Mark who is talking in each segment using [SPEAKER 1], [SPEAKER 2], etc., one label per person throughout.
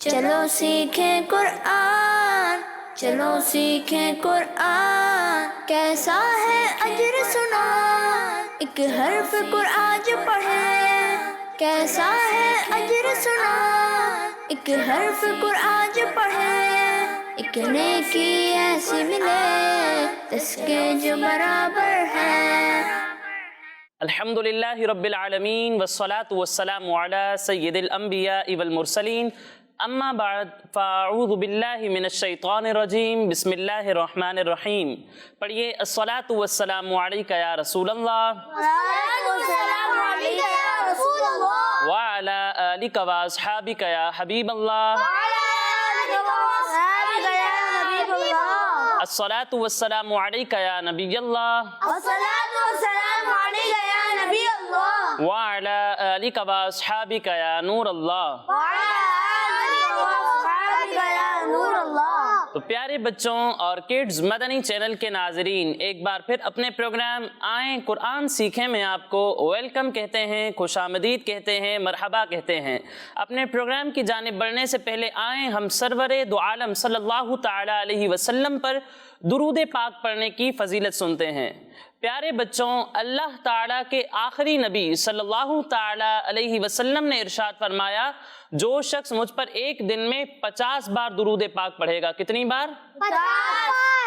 [SPEAKER 1] چلو سیکھیں قرآن، چلو سیکھیں قرآن، کیسا ہے اجر سنا، ایک حرف قرآن جو پڑھے، کیسا ہے اجر سنا، ایک حرف قرآن جو پڑھے، ایک نیکی ایسی ملے جس کے جو برابر ہے۔
[SPEAKER 2] الحمدللہ رب العالمین والصلاة والسلام علی سید الانبیاء والمرسلین، اما بعد فاعوذ باللہ من الشیطان الرجیم، بسم اللہ الرحمن الرحیم۔ پڑھیے الصلاة والسلام علیک یا رسول اللہ وعلی آلک واصحابک یا حبیب اللہ، الصلاة والسلام علیک یا نبی اللہ وعلی آلک واصحابک یا نور اللہ۔ تو پیارے بچوں اور کڈز مدنی چینل کے ناظرین، ایک بار پھر اپنے پروگرام آئیں قرآن سیکھیں میں آپ کو ویلکم کہتے ہیں، خوش آمدید کہتے ہیں، مرحبا کہتے ہیں۔ اپنے پروگرام کی جانب بڑھنے سے پہلے آئیں ہم سرور دو عالم صلی اللہ تعالی علیہ وسلم پر درود پاک پڑھنے کی فضیلت سنتے ہیں۔ پیارے بچوں، اللہ تعالیٰ کے آخری نبی صلی اللہ تعالیٰ علیہ وسلم نے ارشاد فرمایا، جو شخص مجھ پر ایک دن میں 50 بار درود پاک پڑھے گا، کتنی بار؟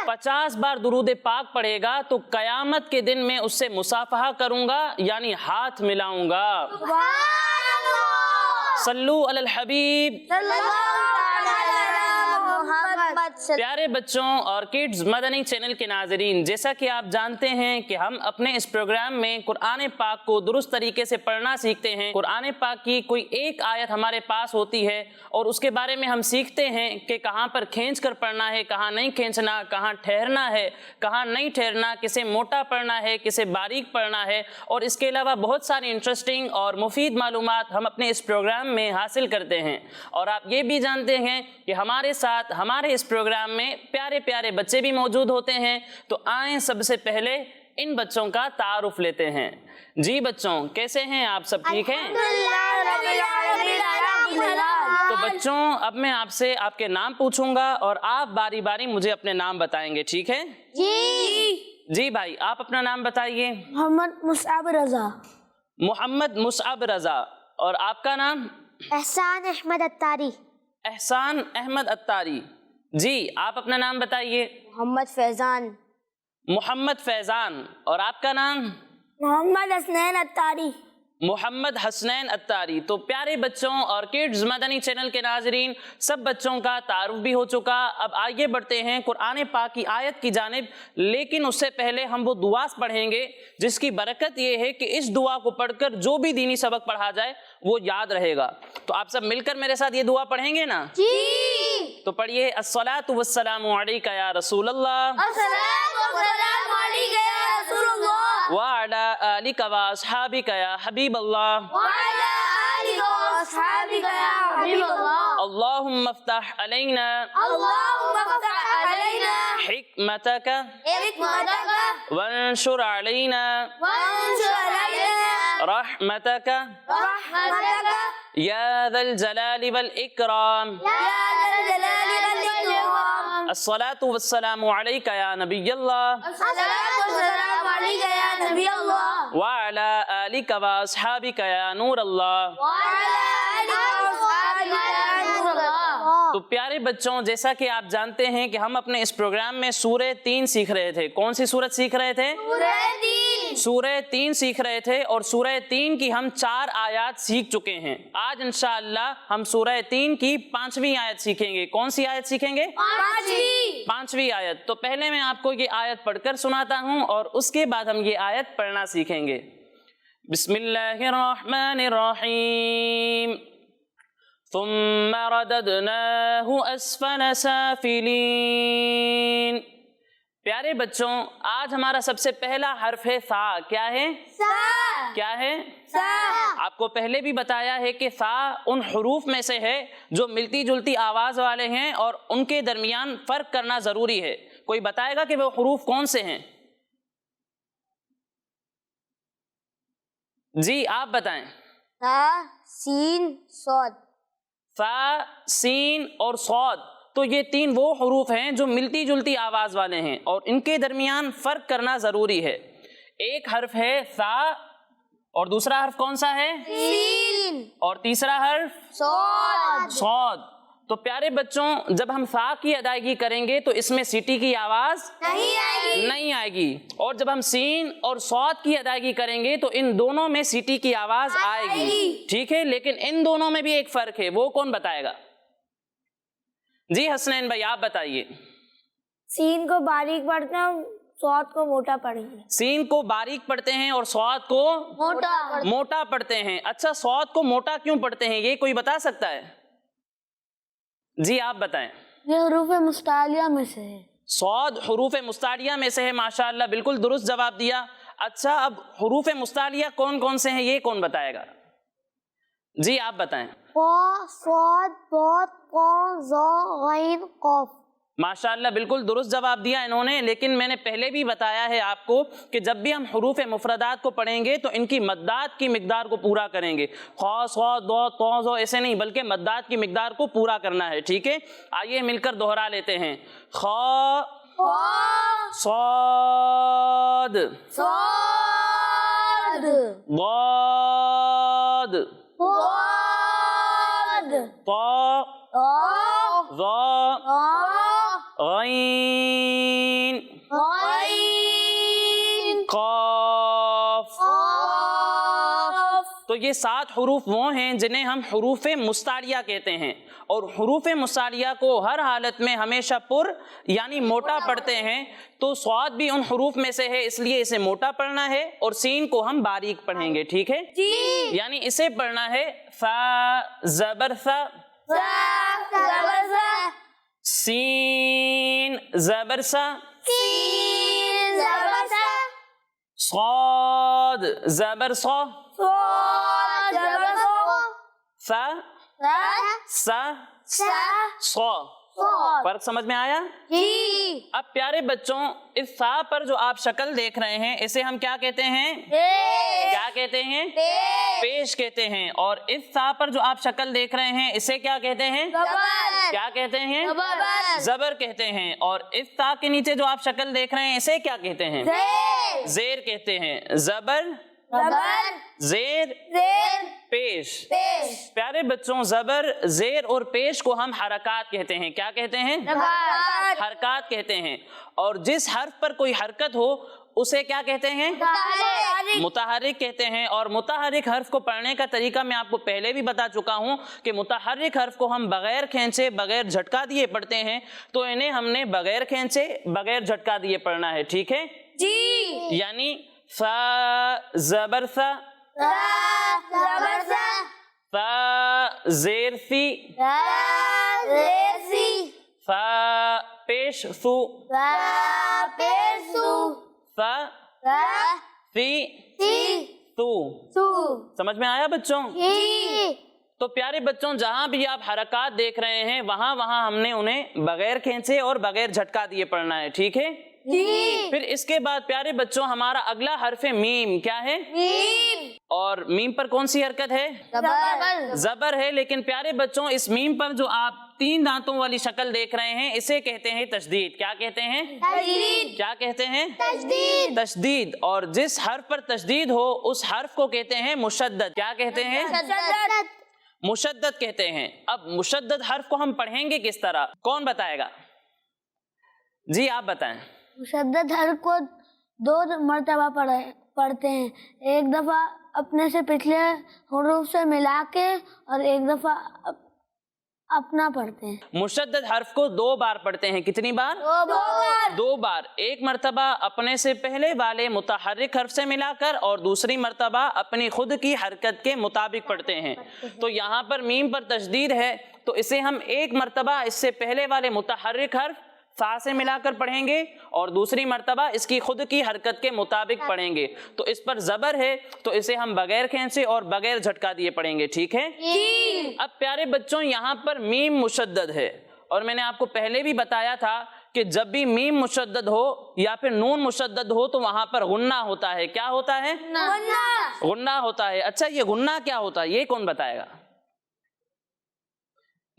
[SPEAKER 2] 50 بار درود پاک پڑھے گا تو قیامت کے دن میں اس سے مصافحہ کروں گا، یعنی ہاتھ ملاؤں گا۔ صلو علی الحبیب۔ پیارے بچوں اور کڈز مدنی چینل کے ناظرین، جیسا کہ آپ جانتے ہیں کہ ہم اپنے اس پروگرام میں قرآن پاک کو درست طریقے سے پڑھنا سیکھتے ہیں۔ قرآن پاک کی کوئی ایک آیت ہمارے پاس ہوتی ہے اور اس کے بارے میں ہم سیکھتے ہیں کہ کہاں پر کھینچ کر پڑھنا ہے، کہاں نہیں کھینچنا، کہاں ٹھہرنا ہے، کہاں نہیں ٹھہرنا، کسے موٹا پڑھنا ہے، کسے باریک پڑھنا ہے، اور اس کے علاوہ بہت ساری انٹرسٹنگ اور مفید معلومات ہم اپنے اس پروگرام میں حاصل کرتے ہیں۔ اور آپ یہ بھی جانتے ہیں کہ ہمارے ساتھ ہمارے اس پروگرام میں پیارے پیارے بچے بھی موجود ہوتے ہیں، تو آئیں سب سے پہلے ان بچوں کا تعارف لیتے ہیں۔ جی بچوں، کیسے ہیں آپ؟ سب ٹھیک ہیں؟ تو بچوں، اب میں آپ سے آپ کے نام پوچھوں گا اور آپ باری باری مجھے اپنے نام بتائیں گے، ٹھیک ہے؟ جی بھائی، آپ اپنا نام بتائیے۔
[SPEAKER 3] محمد مصعب رضا۔
[SPEAKER 2] محمد مصعب رضا۔ اور آپ کا نام؟
[SPEAKER 3] احسان احمد اتاری۔
[SPEAKER 2] احسان احمد اتاری۔ جی، آپ اپنا نام بتائیے۔
[SPEAKER 3] محمد فیضان۔
[SPEAKER 2] محمد فیضان۔ اور آپ کا نام؟
[SPEAKER 3] محمد حسنین اتاری۔
[SPEAKER 2] محمد حسنین اتاری۔ تو پیارے بچوں اور کڈز مدنی چینل کے ناظرین، سب بچوں کا تعارف بھی ہو چکا۔ اب آگے بڑھتے ہیں قرآن پاک کی آیت کی جانب، لیکن اس سے پہلے ہم وہ دعا پڑھیں گے جس کی برکت یہ ہے کہ اس دعا کو پڑھ کر جو بھی دینی سبق پڑھا جائے وہ یاد رہے گا۔ تو آپ سب مل کر میرے ساتھ یہ دعا پڑھیں گے نا؟
[SPEAKER 3] جی۔
[SPEAKER 2] تو پڑھیے الصلاۃ والسلام علیک یا رسول اللہ وعلی آلک واصحابک یا حبیب اللہ، اللہم افتح علینا حکمتک وانشر علینا رحمتک یا ذا الجلال والاکرام، الصلاۃ والسلام علیک یا نبی اللہ وعلی آلک واصحابک یا نور اللہ۔ تو پیارے بچوں، جیسا کہ آپ جانتے ہیں کہ ہم اپنے اس پروگرام میں سورہ 3 سیکھ رہے تھے۔ کون سی سورت سیکھ رہے تھے؟ سورہ 3 سیکھ رہے تھے، اور سورہ 3 کی ہم 4 آیات سیکھ چکے ہیں۔ آج انشاءاللہ ہم سورہ 3 کی 5ویں آیت سیکھیں گے۔ کون سی آیت سیکھیں گے؟ 5ویں آیت۔ تو پہلے میں آپ کو یہ آیت پڑھ کر سناتا ہوں اور اس کے بعد ہم یہ آیت پڑھنا سیکھیں گے۔ بسم اللہ الرحمن الرحیم، ثم رددناہ اسفل سافلین۔ پیارے بچوں، آج ہمارا سب سے پہلا حرف ہے ثا۔ کیا ہے؟ کیا ہے؟ آپ کو پہلے بھی بتایا ہے کہ ثا ان حروف میں سے ہے جو ملتی جلتی آواز والے ہیں اور ان کے درمیان فرق کرنا ضروری ہے۔ کوئی بتائے گا کہ وہ حروف کون سے ہیں؟ جی آپ بتائیں۔
[SPEAKER 3] تا سین صاد۔
[SPEAKER 2] فا، سین اور صاد، تو یہ تین وہ حروف ہیں جو ملتی جلتی آواز والے ہیں اور ان کے درمیان فرق کرنا ضروری ہے۔ ایک حرف ہے ثا اور دوسرا حرف کون سا ہے؟
[SPEAKER 3] سین
[SPEAKER 2] اور تیسرا حرف
[SPEAKER 3] صاد
[SPEAKER 2] صاد۔ تو پیارے بچوں، جب ہم ثا کی ادائیگی کریں گے تو اس میں سیٹی کی آواز نہیں آئے گی، اور جب ہم سین اور صاد کی ادائیگی کریں گے تو ان دونوں میں سیٹی کی آواز آئے گی، ٹھیک ہے؟ لیکن ان دونوں میں بھی ایک فرق ہے، وہ کون بتائے گا؟ جی حسنین بھائی آپ بتائیے۔
[SPEAKER 3] سین کو باریک پڑھتے ہیں، صاد کو موٹا پڑھیں گے۔
[SPEAKER 2] سین کو باریک پڑھتے ہیں اور صاد کو موٹا پڑھتے ہیں۔ اچھا، صاد کو موٹا کیوں پڑھتے ہیں، یہ کوئی بتا سکتا ہے؟ جی آپ بتائیں۔
[SPEAKER 3] یہ حروف مستعلیہ میں سے ہے۔
[SPEAKER 2] صاد حروف مستعلیہ میں سے ہے، ماشاءاللہ بالکل درست جواب دیا۔ اچھا، اب حروف مستعلیہ کون کون سے ہیں یہ کون بتائے گا؟ جی آپ بتائیں۔
[SPEAKER 3] قاف، صاد، ضاد، قاف، ظا، غین، قاف۔
[SPEAKER 2] ماشاءاللہ بالکل درست جواب دیا انہوں نے، لیکن میں نے پہلے بھی بتایا ہے آپ کو کہ جب بھی ہم حروف مفردات کو پڑھیں گے تو ان کی مدات کی مقدار کو پورا کریں گے۔ خا، صاد، ضاد، طا، ظا ایسے نہیں، بلکہ مدات کی مقدار کو پورا کرنا ہے، ٹھیک ہے؟ آئیے مل کر دوہرا لیتے ہیں۔ خا، صاد،
[SPEAKER 3] صاد،
[SPEAKER 2] ضاد،
[SPEAKER 3] ضاد،
[SPEAKER 2] طا،
[SPEAKER 3] طا،
[SPEAKER 2] ظا،
[SPEAKER 3] طا،
[SPEAKER 2] غین،
[SPEAKER 3] غین،
[SPEAKER 2] قاف۔
[SPEAKER 3] قاف۔
[SPEAKER 2] تو یہ 7 حروف وہ ہیں جنہیں ہم حروف مستعلیہ کہتے ہیں، اور حروف مستعلیہ کو ہر حالت میں ہمیشہ پر یعنی موٹا پڑھتے ہیں۔ تو صاد بھی ان حروف میں سے ہے، اس لیے اسے موٹا پڑھنا ہے، اور سین کو ہم باریک پڑھیں گے، ٹھیک ہے؟ یعنی اسے پڑھنا ہے فا زبر ثا،
[SPEAKER 3] زبر زا،
[SPEAKER 2] سین زبر سا،
[SPEAKER 3] سین زبر سا،
[SPEAKER 2] صاد زبر صا،
[SPEAKER 3] صاد زبر صا،
[SPEAKER 2] فا سا
[SPEAKER 3] سا،
[SPEAKER 2] صا۔
[SPEAKER 3] صاد۔
[SPEAKER 2] فرق سمجھ میں آیا؟
[SPEAKER 3] جی۔
[SPEAKER 2] اب پیارے بچوں، اس سا پر جو آپ شکل دیکھ رہے ہیں اسے ہم کیا کہتے ہیں؟ کیا کہتے ہیں؟ پیش کہتے ہیں۔ اور اس سا پر جو آپ شکل دیکھ رہے ہیں اسے کیا کہتے ہیں؟ کیا کہتے ہیں؟ زبر کہتے ہیں۔ اور اس سا کے نیچے جو آپ شکل دیکھ رہے ہیں اسے کیا کہتے ہیں؟ زیر کہتے ہیں۔ زبر، زیر، پیش۔ پیارے بچوں، زبر، زیر اور پیش کو ہم حرکات کہتے ہیں۔ کیا کہتے ہیں؟ حرکات کہتے ہیں۔ اور جس حرف پر کوئی حرکت ہو اسے کیا کہتے ہیں؟ متحرک کہتے ہیں۔ اور متحرک حرف کو پڑھنے کا طریقہ میں آپ کو پہلے بھی بتا چکا ہوں کہ متحرک حرف کو ہم بغیر کھینچے، بغیر جھٹکا دیے پڑھتے ہیں، تو انہیں ہم نے بغیر کھینچے، بغیر جھٹکا دیے پڑھنا ہے، ٹھیک ہے؟ یعنی فا زبر ثا، فا زیر سی، فا پیش سو، فا سی سو۔ سمجھ میں آیا بچوں؟ تو پیارے بچوں، جہاں بھی آپ حرکات دیکھ رہے ہیں وہاں ہم نے انہیں بغیر کھینچے اور بغیر جھٹکا دیے پڑھنا ہے، ٹھیک ہے؟ پھر اس کے بعد پیارے بچوں ہمارا اگلا حرف میم کیا ہے؟ اور میم پر کون سی حرکت ہے؟ زبر ہے۔ لیکن پیارے بچوں، اس میم پر جو آپ 3 دانتوں والی شکل دیکھ رہے ہیں اسے کہتے ہیں تشدید۔ کیا کہتے ہیں؟ کیا کہتے ہیں؟ تشدید۔ اور جس حرف پر تشدید ہو اس حرف کو کہتے ہیں مشدد۔ کیا کہتے ہیں؟ مشدد کہتے ہیں۔ اب مشدد حرف کو ہم پڑھیں گے کس طرح، کون بتائے گا؟ جی آپ بتائیں۔
[SPEAKER 3] مشدد حرف کو 2 مرتبہ پڑھتے ہیں، ایک دفعہ اپنے سے پچھلے حروف سے ملا کے اور ایک دفعہ اپنا پڑھتے ہیں۔
[SPEAKER 2] مشدد حرف کو 2 بار پڑھتے ہیں۔ کتنی بار؟ 2 بار۔ ایک مرتبہ اپنے سے پہلے والے متحرک حرف سے ملا کر اور دوسری مرتبہ اپنی خود کی حرکت کے مطابق پڑھتے ہیں۔ تو یہاں پر میم پر تشدید ہے تو اسے ہم ایک مرتبہ اس سے پہلے والے متحرک حرف فا سے ملا کر پڑھیں گے اور دوسری مرتبہ اس کی خود کی حرکت کے مطابق پڑھیں گے۔ تو اس پر زبر ہے تو اسے ہم بغیر کھینچے اور بغیر جھٹکا دیے پڑھیں گے، ٹھیک ہے؟ اب پیارے بچوں، یہاں پر میم مشدد ہے، اور میں نے آپ کو پہلے بھی بتایا تھا کہ جب بھی میم مشدد ہو یا پھر نون مشدد ہو تو وہاں پر غنہ ہوتا ہے۔ کیا ہوتا ہے؟ غنہ ہوتا ہے۔ اچھا، یہ غنہ کیا ہوتا ہے یہ کون بتائے گا؟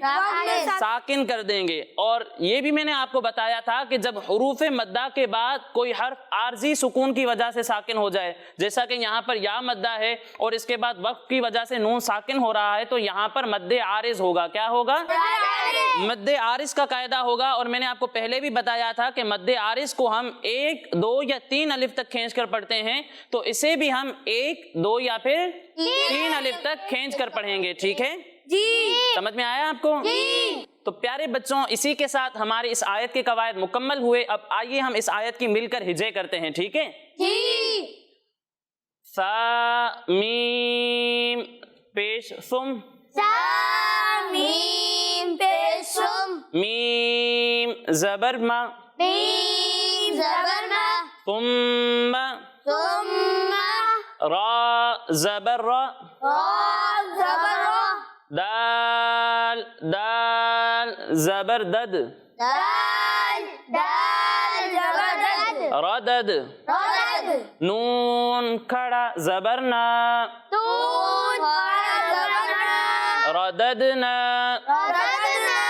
[SPEAKER 2] ساکن کر دیں گے. اور یہ بھی میں نے آپ کو بتایا تھا کہ جب حروف مدہ کے بعد کوئی حرف عارضی سکون کی وجہ سے ساکن ہو جائے، جیسا کہ یہاں پر یا مدہ ہے اور اس کے بعد وقف کی وجہ سے نون ساکن ہو رہا ہے، تو یہاں پر مد عارض ہوگا. کیا ہوگا؟ مد عارض کا قاعدہ ہوگا. اور میں نے آپ کو پہلے بھی بتایا تھا کہ مد عارض کو ہم 1 2 یا 3 الف تک کھینچ کر پڑھتے ہیں، تو اسے بھی ہم 1 2 یا پھر 3 الف تک کھینچ کر پڑھیں گے. ٹھیک ہے
[SPEAKER 1] جی.
[SPEAKER 2] سمجھ میں آیا آپ کو؟
[SPEAKER 1] جی.
[SPEAKER 2] تو پیارے بچوں، اسی کے ساتھ ہماری اس آیت کے قواعد مکمل ہوئے. اب آئیے ہم اس آیت کی مل کر ہجے کرتے ہیں. ٹھیک ہے؟
[SPEAKER 1] جی.
[SPEAKER 2] سا میم پیش ثم،
[SPEAKER 1] سا میم پیش ثم،
[SPEAKER 2] میم زبر ما،
[SPEAKER 1] میم زبر ما،
[SPEAKER 2] ثم
[SPEAKER 1] ثم
[SPEAKER 2] را زبر را،
[SPEAKER 1] را زبر را،
[SPEAKER 2] دال دال زبر دد،
[SPEAKER 1] دال دال زبر دد،
[SPEAKER 2] ردد،
[SPEAKER 1] ردد،
[SPEAKER 2] نون کھڑا زبر نا،
[SPEAKER 1] نون کھڑا زبر نا،
[SPEAKER 2] رددنا،
[SPEAKER 1] رددنا،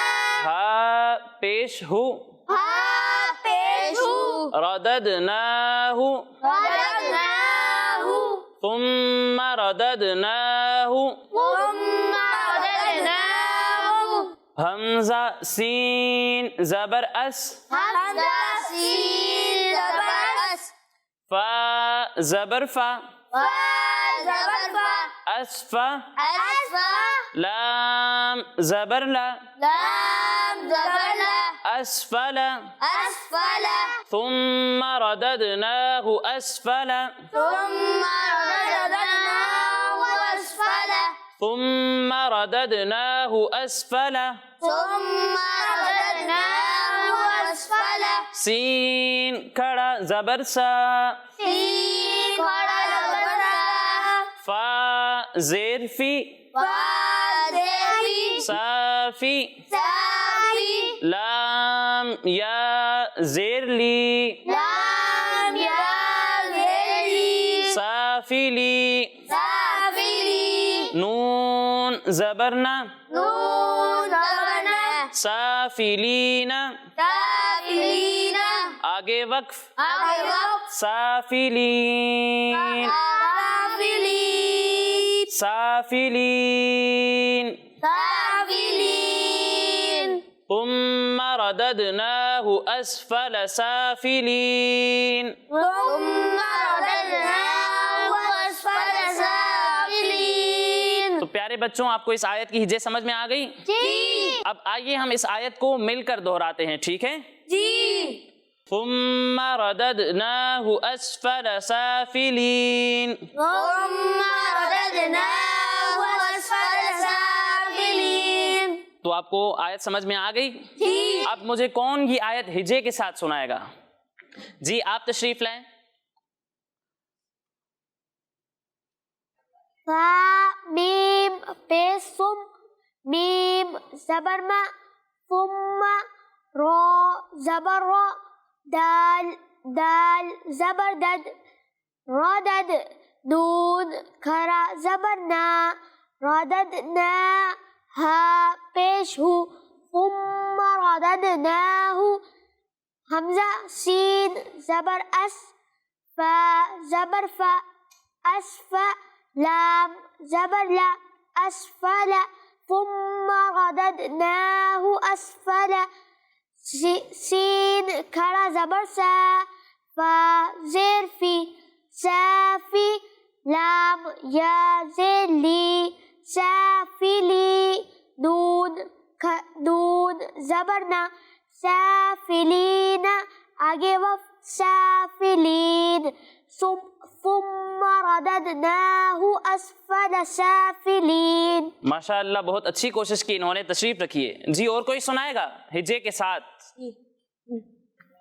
[SPEAKER 2] ہا پیش ہو،
[SPEAKER 1] ہا پیش ہو،
[SPEAKER 2] رددناہ،
[SPEAKER 1] رددناہ،
[SPEAKER 2] ثم رددناہ،
[SPEAKER 1] ثم رددناہ،
[SPEAKER 2] حمزہ سین زبر اس،
[SPEAKER 1] حمزہ سین زبر اس،
[SPEAKER 2] فا زبر فا،
[SPEAKER 1] فا زبر فا،
[SPEAKER 2] اسفا،
[SPEAKER 1] اسفا،
[SPEAKER 2] لام زبر لا،
[SPEAKER 1] لام زبر لا،
[SPEAKER 2] اسفل،
[SPEAKER 1] اسفل،
[SPEAKER 2] ثم رددناہ اسفل،
[SPEAKER 1] ثم رددناہ اسفل،
[SPEAKER 2] ثم رددناہ اسفل،
[SPEAKER 1] ثم رددناہ اسفل،
[SPEAKER 2] سین کھڑا زبر سا،
[SPEAKER 1] سین کھڑا زبر سا،
[SPEAKER 2] فا زیر فی،
[SPEAKER 1] فا زیر فی،
[SPEAKER 2] صافی،
[SPEAKER 1] صافی،
[SPEAKER 2] لام یا زیر لی،
[SPEAKER 1] لام یا زیر لی،
[SPEAKER 2] صافی لی،
[SPEAKER 1] صافی لی،
[SPEAKER 2] نون زبرنا،
[SPEAKER 1] نون زبر نا،
[SPEAKER 2] سافلین،
[SPEAKER 1] سافلین،
[SPEAKER 2] آگے وقف،
[SPEAKER 1] آگے وقف،
[SPEAKER 2] سافلین،
[SPEAKER 1] سافلین،
[SPEAKER 2] سافلین،
[SPEAKER 1] سافلین،
[SPEAKER 2] ثم رددناہ اسفل سافلین.
[SPEAKER 1] ثم رددناہ اسفل سافلین.
[SPEAKER 2] تو پیارے بچوں، آپ کو اس آیت کی ہجے سمجھ میں آ گئی؟
[SPEAKER 1] جی.
[SPEAKER 2] اب آئیے ہم اس آیت کو مل کر دہراتے ہیں. ٹھیک ہے؟
[SPEAKER 1] جی.
[SPEAKER 2] ثم رددناہ اسفل سافلین.
[SPEAKER 1] ثم رددناہ اسفل سافلین.
[SPEAKER 2] تو آپ کو آیت سمجھ میں آ گئی؟
[SPEAKER 1] جی.
[SPEAKER 2] اب مجھے کون یہ آیت ہجے کے ساتھ سنائے گا؟ جی آپ تشریف لائیں.
[SPEAKER 3] فا میم پیش ثم، میم زبر ما، ثم را زبر را، دال دال زبر دد، ردد، نون کھڑا زبر نا، رددنا، ہا پیش ہو، ثم رددناہ، حمزہ سین زبر اس، فا زبر فا، اسفا، لام زبر لا، اسفل، ثم رددناہ اسفل، سین کھڑا زبر سا، فا زیر فی، صافی، لام یا زیر لی، صافلی، نون زبر نا، صافلین، آگے وقف، صافلین، ثم رددناہ اسفل سافلین.
[SPEAKER 2] ماشاءاللہ، بہت اچھی کوشش کی انہوں نے. تشریف رکھیے. جی اور کوئی سنائے گا ہجے کے ساتھ؟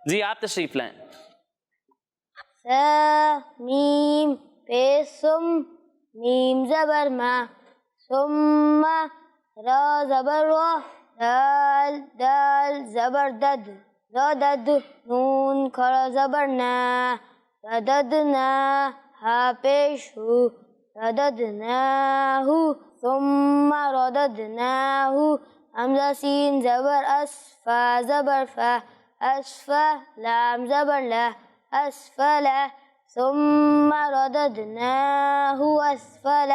[SPEAKER 2] جی آپ تشریف لائیں.
[SPEAKER 3] سا میم پیش ثم، میم زبر ما، ثم را زبر را، دال دال زبر دد، ردد، نون کھڑا زبر نا، رددنا، ہا پیش ہو، رددناہ، ثم رددناہ،
[SPEAKER 1] حمزہ سین زبر اس فا زبر فا اسفا لام زبر لا اسفل ثم رددناه اسفل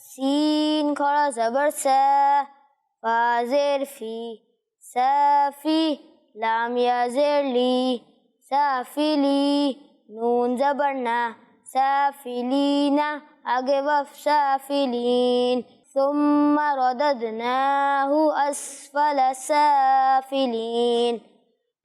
[SPEAKER 1] سین کھڑا زبر سا فا زیر فی سافی لام یا زیر لی سافلی نون زبر نا سافلینا آگے وف سافلین ثم رددناه اسفل سافلین.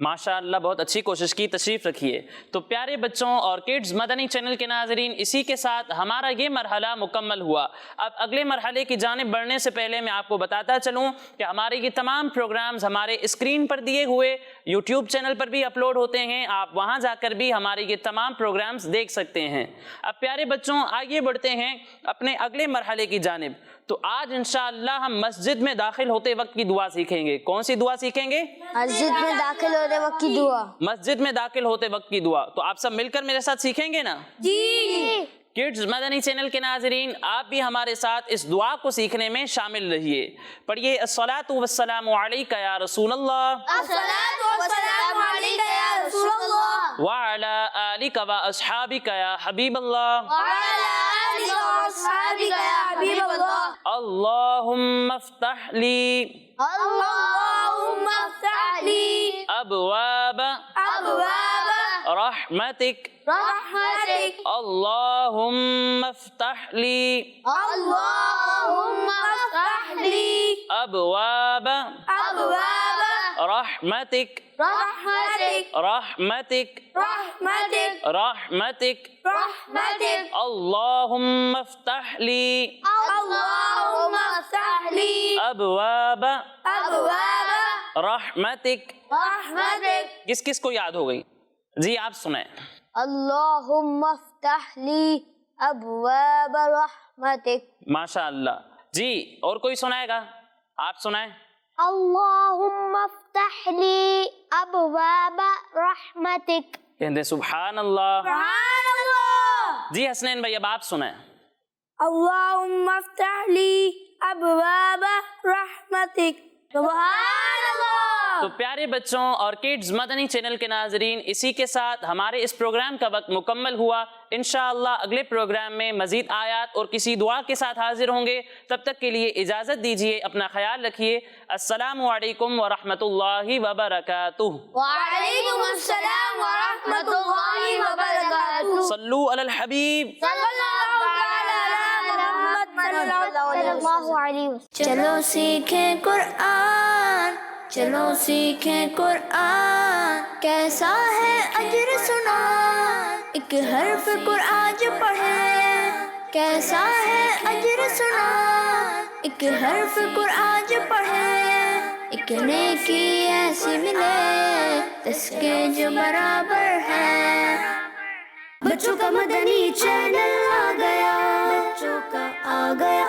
[SPEAKER 2] ماشاءاللہ بہت اچھی کوشش کی. تشریف رکھیے. تو پیارے بچوں اور کڈز مدنی چینل کے ناظرین، اسی کے ساتھ ہمارا یہ مرحلہ مکمل ہوا. اب اگلے مرحلے کی جانب بڑھنے سے پہلے میں آپ کو بتاتا چلوں کہ ہمارے یہ تمام پروگرامز ہمارے اسکرین پر دیے ہوئے یوٹیوب چینل پر بھی اپلوڈ ہوتے ہیں. آپ وہاں جا کر بھی ہمارے یہ تمام پروگرامز دیکھ سکتے ہیں. اب پیارے بچوں آئیے بڑھتے ہیں اپنے اگلے مرحلے کی جانب. تو آج انشاءاللہ ہم مسجد میں داخل ہوتے وقت کی دعا سیکھیں گے. کون سی دعا سیکھیں گے؟
[SPEAKER 1] مسجد میں داخل ہوتے وقت کی دعا.
[SPEAKER 2] مسجد میں داخل ہوتے وقت کی دعا. تو آپ سب مل کر میرے ساتھ سیکھیں گے نا؟
[SPEAKER 1] جی.
[SPEAKER 2] کڈز مدنی چینل کے ناظرین، آپ بھی ہمارے ساتھ اس دعا کو سیکھنے میں شامل رہیے. پڑھیے الصلاۃ والسلام علیک یا رسول اللہ
[SPEAKER 1] الصلاۃ والسلام علیک یا رسول اللہ
[SPEAKER 2] وعلی آلک و اصحابک یا حبیب اللہ
[SPEAKER 1] وعلی آلک واصحابک یا حبیب اللہ.
[SPEAKER 2] اللہم افتح لی
[SPEAKER 1] اللہم افتح لی
[SPEAKER 2] ابواب
[SPEAKER 1] ابواب
[SPEAKER 2] رحمتک
[SPEAKER 1] رحمتک.
[SPEAKER 2] اللہم افتح لی
[SPEAKER 1] اللہم افتح لی
[SPEAKER 2] ابواب
[SPEAKER 1] ابواب
[SPEAKER 2] رحمتک
[SPEAKER 1] رحمتک
[SPEAKER 2] رحمتک
[SPEAKER 1] رحمتک
[SPEAKER 2] رحمتک.
[SPEAKER 1] رحمتک.
[SPEAKER 2] اللہم افتح لی
[SPEAKER 1] اللہم افتح لی
[SPEAKER 2] ابواب
[SPEAKER 1] ابواب
[SPEAKER 2] رحمتک.
[SPEAKER 1] رحمتک.
[SPEAKER 2] کس کس کو یاد ہو گئی؟ جی آپ سنیں.
[SPEAKER 1] اللہم افتح لی ابواب رحمتک.
[SPEAKER 2] ماشاءاللہ. جی اور کوئی سنائے گا؟ آپ سنائیں.
[SPEAKER 1] اللہم افتح لی ابواب رحمتک.
[SPEAKER 2] کہتے سبحان اللہ.
[SPEAKER 1] سبحان اللہ.
[SPEAKER 2] جی حسنین بھائی اب آپ سنیں.
[SPEAKER 1] اللہم افتح لی ابواب رحمتک. سبحان اللہ.
[SPEAKER 2] تو پیارے بچوں اور کڈز مدنی چینل کے ناظرین، اسی کے ساتھ ہمارے اس پروگرام کا وقت مکمل ہوا. انشاءاللہ اگلے پروگرام میں مزید آیات اور کسی دعا کے ساتھ حاضر ہوں گے. تب تک کے لیے اجازت دیجیے. اپنا خیال رکھیے. السلام علیکم ورحمۃ اللہ وبرکاتہ.
[SPEAKER 1] وعلیکم السلام ورحمۃ اللہ وبرکاتہ.
[SPEAKER 2] صلو علی الحبیب.
[SPEAKER 1] صلی اللہ تعالی علی محمد صلی اللہ علیہ وسلم. چلو سیکھیں قرآن، چلو سیکھیں قرآن. کیسا ہے اجر سنا ایک حرف قرآن جو پڑھے. کیسا ہے اجر سنا ایک حرف قرآن جو پڑھے. ایک نیکی ایسی ملے اس کے جو برابر ہے. بچوں کا مدنی چینل آ گیا، بچوں کا آ گیا